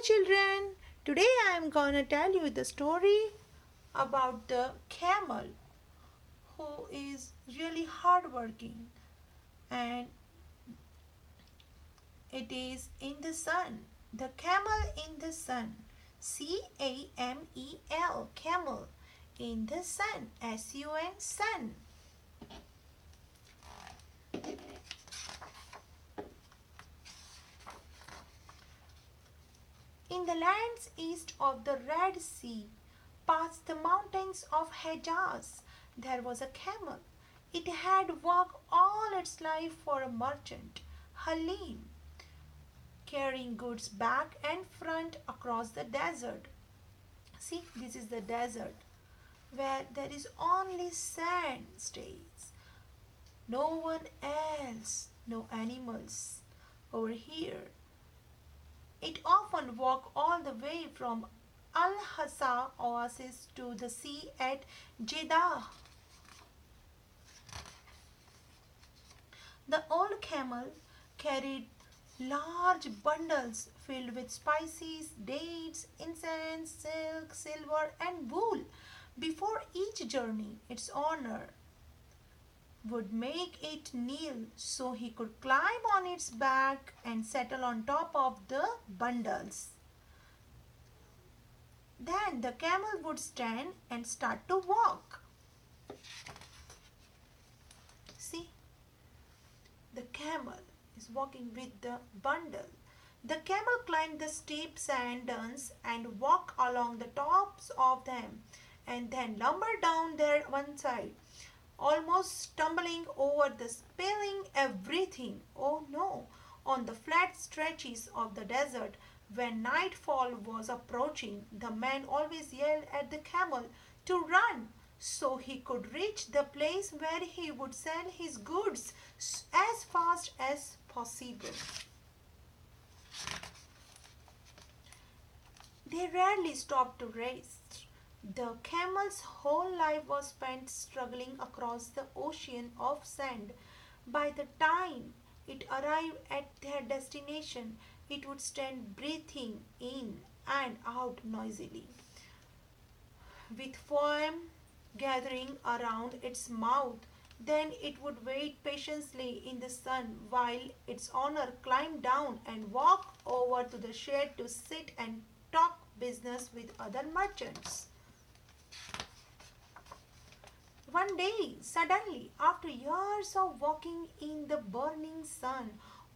children. Today I am gonna tell you the story about the camel who is really hardworking and it is in the sun. The camel in the sun. Camel. Camel in the sun. Sun. Sun. In the lands east of the Red Sea, past the mountains of Hejaz, there was a camel. It had worked all its life for a merchant, Halim, carrying goods back and front across the desert. See, this is the desert where there is only sand stays. No one else, no animals over here. It often walked all the way from Al-Hasa oasis to the sea at Jeddah. The old camel carried large bundles filled with spices, dates, incense, silk, silver, and wool. Before each journey, its owner would make it kneel so he could climb on its back and settle on top of the bundles. Then the camel would stand and start to walk. See, the camel is walking with the bundle. The camel climbed the steep sand dunes and walked along the tops of them and then lumbered down their one side, almost stumbling over the spilling everything. Oh no! On the flat stretches of the desert, when nightfall was approaching, the man always yelled at the camel to run so he could reach the place where he would sell his goods as fast as possible. They rarely stopped to rest. The camel's whole life was spent struggling across the ocean of sand. By the time it arrived at their destination, it would stand breathing in and out noisily, with foam gathering around its mouth. Then it would wait patiently in the sun while its owner climbed down and walked over to the shed to sit and talk business with other merchants. One day, suddenly, after years of walking in the burning sun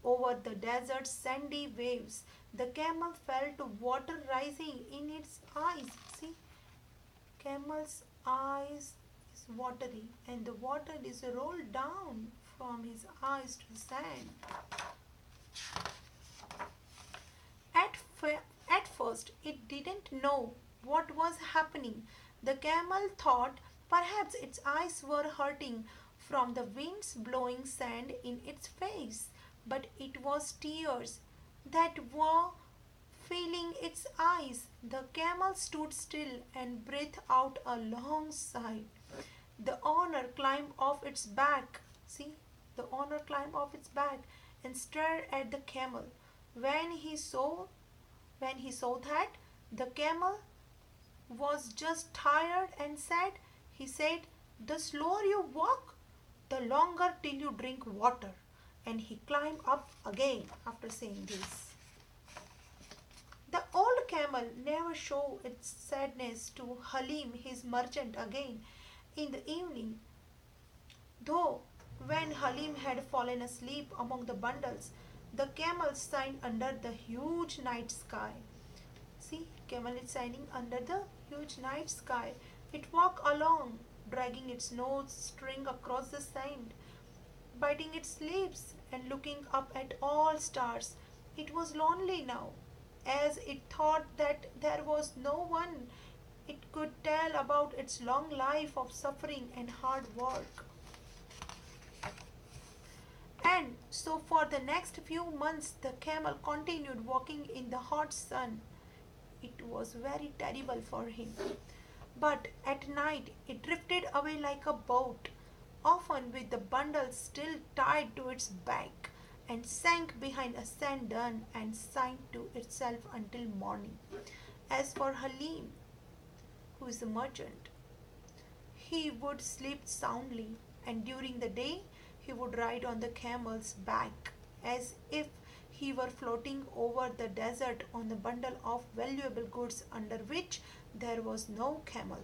over the desert's sandy waves, the camel felt water rising in its eyes. See, camel's eyes is watery and the water is rolled down from his eyes to the sand. At first, it didn't know what was happening. The camel thought perhaps its eyes were hurting from the winds blowing sand in its face, but it was tears that were filling its eyes. The camel stood still and breathed out a long sigh. The owner climbed off its back. See, the owner climbed off its back and stared at the camel. When he saw that the camel was just tired and sad, he said, "The slower you walk, the longer till you drink water." And he climbed up again after saying this. The old camel never showed its sadness to Halim, his merchant, again in the evening, though when Halim had fallen asleep among the bundles, the camel signed under the huge night sky. See, camel is shining under the huge night sky. It walked along, dragging its nose string across the sand, biting its lips and looking up at all stars. It was lonely now, as it thought that there was no one it could tell about its long life of suffering and hard work. And so for the next few months the camel continued walking in the hot sun. It was very terrible for him. But at night it drifted away like a boat, often with the bundle still tied to its back, and sank behind a sand dune and sank to itself until morning. As for Halim, who is a merchant, he would sleep soundly, and during the day he would ride on the camel's back as if he were floating over the desert on the bundle of valuable goods under which there was no camel.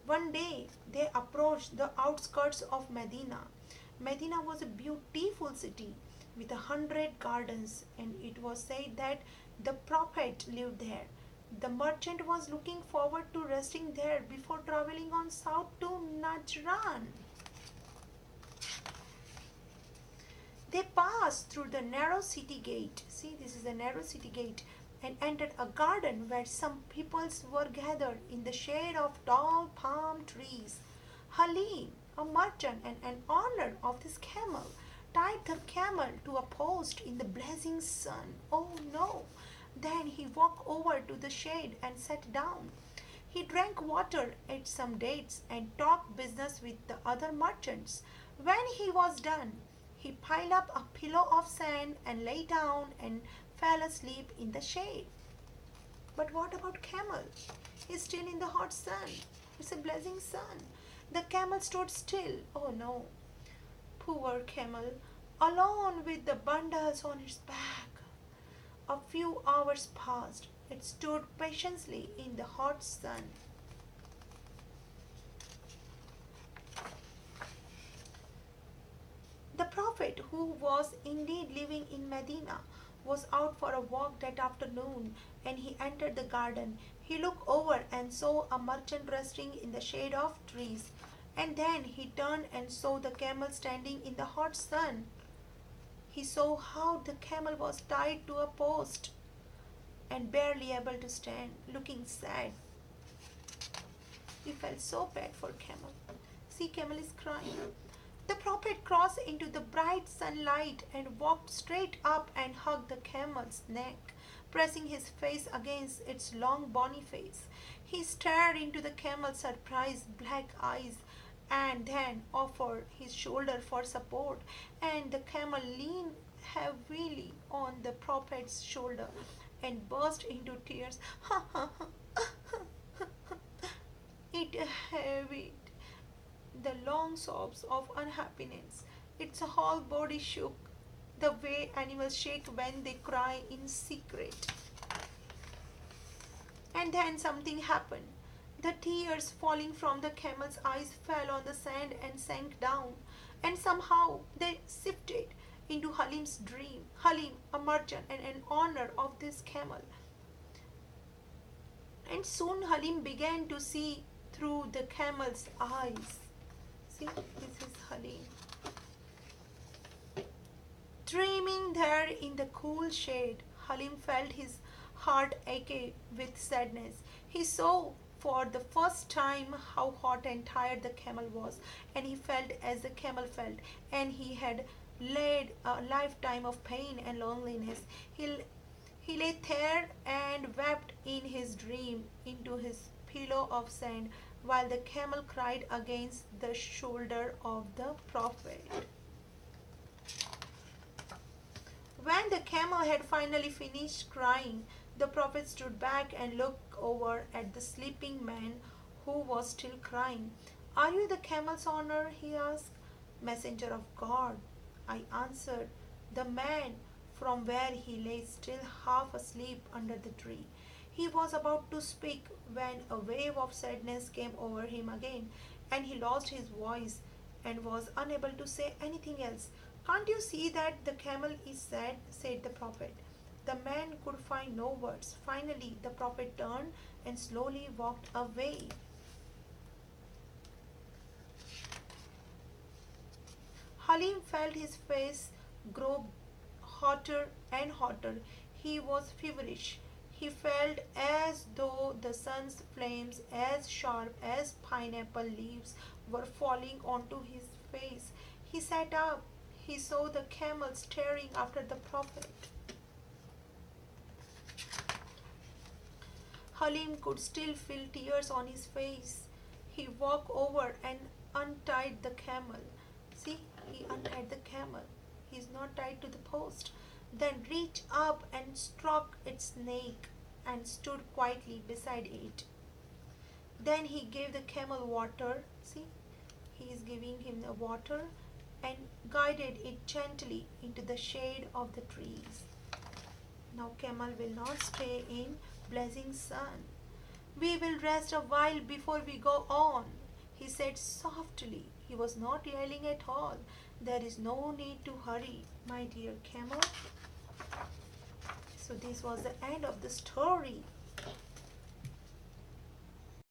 One day they approached the outskirts of Medina. Medina was a beautiful city with 100 gardens, and it was said that the Prophet lived there. The merchant was looking forward to resting there before traveling on south to Najran. They passed through the narrow city gate. See, this is a narrow city gate, and entered a garden where some peoples were gathered in the shade of tall palm trees. Halim, a merchant and an owner of this camel, tied the camel to a post in the blazing sun. Oh no! Then he walked over to the shade and sat down. He drank water, ate some dates, and talked business with the other merchants. When he was done, he piled up a pillow of sand and lay down and fell asleep in the shade. But what about Camel? He's still in the hot sun. It's a blazing sun. The camel stood still. Oh no, poor camel, alone with the bundles on its back. A few hours passed. It stood patiently in the hot sun. The Prophet, who was indeed living in Medina, was out for a walk that afternoon, and he entered the garden. He looked over and saw a merchant resting in the shade of trees, and then he turned and saw the camel standing in the hot sun. He saw how the camel was tied to a post and barely able to stand, looking sad. He felt so bad for Camel. See, Camel is crying. The Prophet crossed into the bright sunlight and walked straight up and hugged the camel's neck, pressing his face against its long bony face. He stared into the camel's surprised black eyes and then offered his shoulder for support, and the camel leaned heavily on the Prophet's shoulder and burst into tears. It heaved the long sobs of unhappiness. Its whole body shook the way animals shake when they cry in secret. And then something happened. The tears falling from the camel's eyes fell on the sand and sank down, and somehow they sifted into Halim's dream. Halim, a merchant and an owner of this camel. And soon Halim began to see through the camel's eyes. See, this is Halim. Dreaming there in the cool shade, Halim felt his heart ache with sadness. He saw for the first time how hot and tired the camel was, and he felt as the camel felt, and he had led a lifetime of pain and loneliness. He lay there and wept in his dream into his pillow of sand, while the camel cried against the shoulder of the Prophet. When the camel had finally finished crying, the Prophet stood back and looked over at the sleeping man who was still crying. Are you the camel's owner? He asked. Messenger of God, I answered, the man from where he lay still half asleep under the tree. He was about to speak when a wave of sadness came over him again, and he lost his voice and was unable to say anything else. Can't you see that the camel is sad? Said the Prophet. The man could find no words. Finally, the Prophet turned and slowly walked away. Halim felt his face grow hotter and hotter. He was feverish. He felt as though the sun's flames, as sharp as pineapple leaves, were falling onto his face. He sat up. He saw the camel staring after the Prophet. Halim could still feel tears on his face. he walked over and untied the camel. See, he untied the camel. He is not tied to the post. Then reached up and stroked its neck and stood quietly beside it. Then he gave the camel water. See, he is giving him the water and guided it gently into the shade of the trees. Now camel will not stay in blazing sun. We will rest a while before we go on, he said softly. He was not yelling at all. There is no need to hurry, my dear camel. So this was the end of the story.